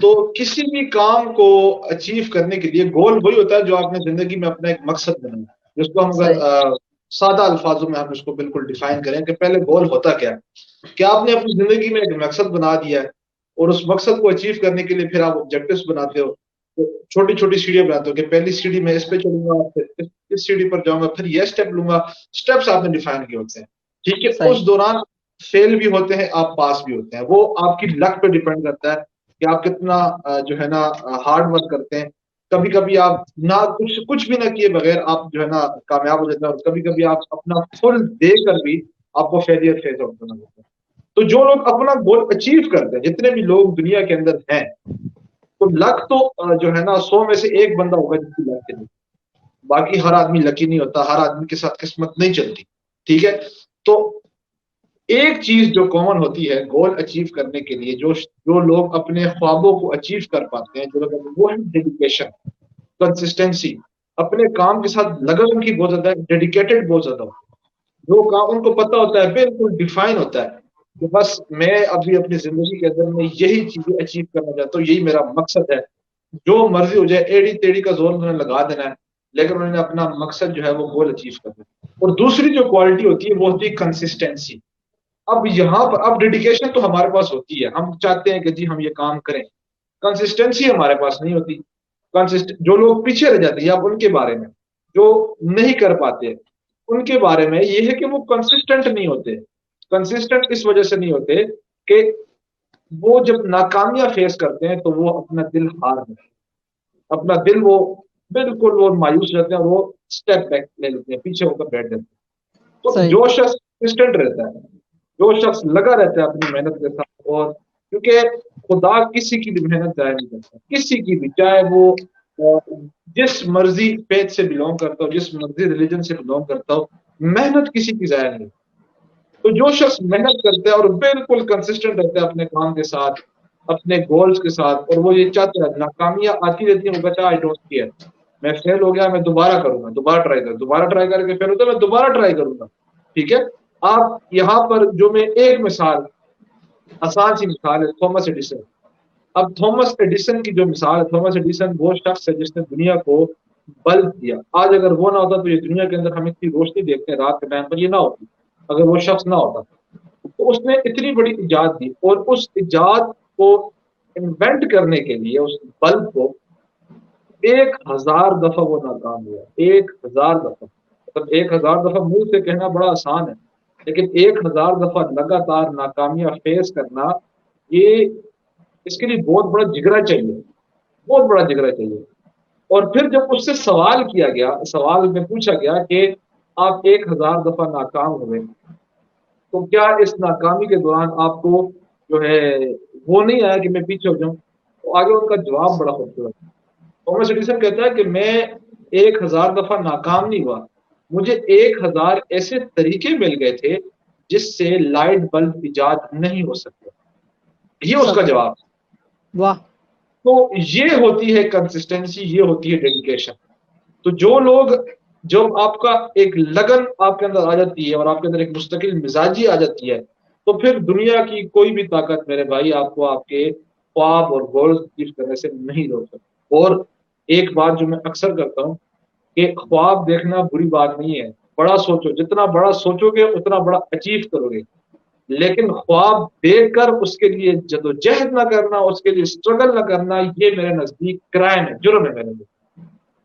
तो किसी भी काम को अचीव करने के लिए गोल वही होता है जो आपने जिंदगी में अपना एक मकसद बनाया, जिसको हम अगर सही। सादा अल्फाजों में हम इसको बिल्कुल डिफाइन करें कि पहले गोल होता क्या है। क्या आपने अपनी जिंदगी में एक मकसद बना दिया है और उस मकसद को अचीव करने के लिए फिर आप ऑब्जेक्टिव्स बनाते हो, तो छोटी छोटी सीढ़ियां बनाते हो कि पहली सीढ़ी मैं इस पे चलूंगा, फिर इस सीढ़ी पर जाऊंगा, फिर यह स्टेप लूंगा। स्टेप्स आपने डिफाइन किए होते हैं, ठीक है। सही। उस दौरान फेल भी होते हैं, आप पास भी होते हैं, वो आपकी लक पे डिपेंड करता है कि आप कितना जो है ना हार्ड वर्क करते हैं। कभी कभी आप ना कुछ कुछ भी ना किए बगैर आप जो है ना कामयाब हो जाते हैं, और कभी कभी आप अपना फुल देकर भी आपको फेलियर फेस आउट करना होता है। तो जो लोग अपना गोल अचीव करते हैं, जितने भी लोग दुनिया के अंदर हैं, तो लक तो जो है ना 100 में से एक बंदा होगा जिसकी लक चली। बाकी हर आदमी लकी नहीं होता, हर आदमी के साथ किस्मत नहीं चलती, ठीक है। तो एक चीज जो कॉमन होती है गोल अचीव करने के लिए, जो जो लोग अपने ख्वाबों को अचीव कर पाते हैं, जो लोग, वो है डेडिकेशन, कंसिस्टेंसी। अपने काम के साथ लगन उनकी बहुत ज्यादा है, डेडिकेटेड बहुत ज्यादा होता है। जो काम उनको पता होता है, बिल्कुल डिफाइन होता है कि बस मैं अभी अपनी जिंदगी के अंदर में यही चीजें अचीव करना चाहता हूँ, यही मेरा मकसद है। जो मर्जी हो जाए, एड़ी टेढ़ी का जोर उन्होंने लगा देना है, लेकिन उन्होंने अपना मकसद जो है वो गोल अचीव करना है। और दूसरी जो क्वालिटी होती है वो होती है कंसिस्टेंसी। अब यहाँ पर अब डेडिकेशन तो हमारे पास होती है, हम चाहते हैं कि जी हम ये काम करें, कंसिस्टेंसी हमारे पास नहीं होती। कंसिस्ट जो लोग पीछे रह जाते हैं, अब उनके बारे में, जो नहीं कर पाते, उनके बारे में ये है कि वो कंसिस्टेंट नहीं होते। कंसिस्टेंट इस वजह से नहीं होते कि वो जब नाकामियां फेस करते हैं तो वो अपना दिल हार देते हैं, अपना दिल वो बिल्कुल वो मायूस रहते हैं, और वो स्टेप बैक ले लेते हैं, पीछे होकर बैठ जाते हैं। तो सही। जो शख्स कंसिस्टेंट रहता है, जो शख्स लगा रहता है अपनी मेहनत के साथ, और क्योंकि खुदा किसी की भी मेहनत जाया नहीं करता, किसी की भी, चाहे वो जिस मर्जी फेथ से बिलोंग करता हो, जिस मर्जी रिलीजन से बिलोंग करता हो, मेहनत किसी की जाया नहीं। तो जो शख्स मेहनत करता है और बिल्कुल कंसिस्टेंट रहता है अपने काम के साथ, अपने गोल्स के साथ, और वो ये चाहता है, नाकामियां आती रहती है, वो कहता है आई डोंट केयर, मैं फेल हो गया, मैं दोबारा करूंगा, दोबारा ट्राई करके फेल होता है, मैं दोबारा ट्राई करूंगा, ठीक है। आप यहाँ पर जो मैं एक मिसाल, आसान सी मिसाल है थॉमस एडिसन। अब थॉमस एडिसन की जो मिसाल है, थॉमस एडिसन वो शख्स है जिसने दुनिया को बल्ब दिया। आज अगर वो ना होता तो ये दुनिया के अंदर हम इतनी रोशनी देखते हैं रात के टाइम पर, ये ना होती अगर वो शख्स ना होता। तो उसने इतनी बड़ी इजाद दी, और उस इजाद को इन्वेंट करने के लिए, उस बल्ब को 1000 दफा वो नाकाम हुआ, 1000 दफा। मतलब 1000 दफा मुंह से कहना बड़ा आसान है, लेकिन 1000 दफा लगातार नाकामियां फेस करना, ये इसके लिए बहुत बड़ा जिगरा चाहिए, बहुत बड़ा जिगरा चाहिए। और फिर जब उससे सवाल किया गया, सवाल में पूछा गया कि आप 1000 दफा नाकाम हुए, तो क्या इस नाकामी के दौरान आपको जो है वो नहीं आया कि मैं पीछे हो जाऊं? तो आगे उनका जवाब बड़ा खूबसूरत है। थॉमस एडिसन कहता है कि मैं 1000 दफा नाकाम नहीं हुआ, मुझे 1000 ऐसे तरीके मिल गए थे जिससे लाइट बल्ब इजाद नहीं हो सकते। ये उसका सब। जवाब। वाह। तो ये होती है कंसिस्टेंसी, ये होती है डेडिकेशन। तो जो लोग, जब आपका एक लगन आपके अंदर आ जाती है और आपके अंदर एक मुस्तकिल मिजाजी आ जाती है, तो फिर दुनिया की कोई भी ताकत मेरे भाई आपको आपके ख्वाब और गोल्स अचीव करने से नहीं रोक सकती। और एक बात जो मैं अक्सर करता हूँ कि ख्वाब देखना बुरी बात नहीं है, बड़ा सोचो, जितना बड़ा सोचोगे उतना बड़ा अचीव करोगे। लेकिन ख्वाब देखकर उसके लिए जदोजहद ना करना, उसके लिए स्ट्रगल ना करना, ये मेरे नजदीक क्राइम है, जुर्म है मेरे लिए।